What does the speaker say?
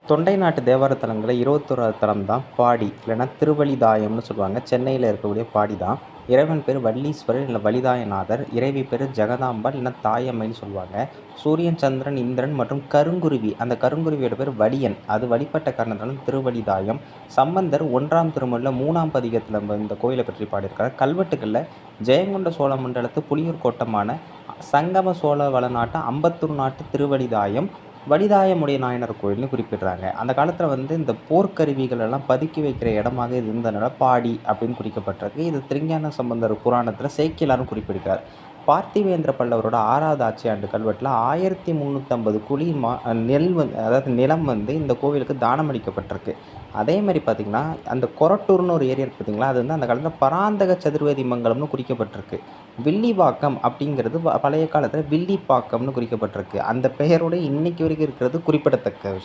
தொண்டை நாட்டு தேவார தலங்களில் 21வது தலம் தான் பாடி, இல்லைன்னா திருவலிதாயம்னு சொல்லுவாங்க. சென்னையில் இருக்கக்கூடிய பாடி தான். இறைவன் பேர் வள்ளீஸ்வரர் இல்லை வலிதாயநாதர். இறைவி பேர் ஜெகதாம்பாள் இல்லைன்னா தாயம்மைன்னு சொல்லுவாங்க. சூரியன், சந்திரன், இந்திரன் மற்றும் கருங்குருவி, அந்த கருங்குருவியோட பேர் வலியன். அது வழிபட்ட காரணத்தாலும் திருவலிதாயம். சம்பந்தர் 1ஆம் திருமுறையில் 3ஆம் பதிகத்தில் இந்த கோயிலை பற்றி பாடியிருக்கார். கல்வெட்டுகளில் ஜெயங்கொண்ட சோழ மண்டலத்து புலியூர் கோட்டமான சங்கம சோழ வளநாட்டு அம்பத்தூர் நாட்டு திருவலிதாயம் வலிதாயமுடைய நாயனார் கோயில்னு குறிப்பிடுறாங்க. அந்த காலத்தில் இந்த போர்க்கருவிகள் எல்லாம் பதுக்கி வைக்கிற இடமாக இது இருந்ததுனால பாடி அப்படின்னு குறிக்கப்பட்டிருக்கு. இது திருஞான சம்பந்தர் புராணத்தில் சேக்கிழாரும் குறிப்பிடுகிறார். பார்த்திவேந்திர பல்லவரோட 6வது ஆட்சி ஆண்டு கல்வெட்டில் 1350 குழி நெல் அதாவது நிலம் இந்த கோவிலுக்கு தானம் அளிக்கப்பட்டிருக்கு. அதே மாதிரி பார்த்திங்கன்னா அந்த கொரட்டூர்னு ஒரு ஏரியா பார்த்திங்களா, அது அந்த காலத்தில் பராந்தக சதுர்வேதி மங்கலம்னு குறிக்கப்பட்டிருக்கு. வில்லிவாக்கம் அப்படிங்கிறது பழைய காலத்தில் வில்லிப்பாக்கம்னு குறிக்கப்பட்டிருக்கு. அந்த பெயரோடு இன்னைக்கு வரைக்கும் இருக்கிறது குறிப்பிடத்தக்க விஷயம்.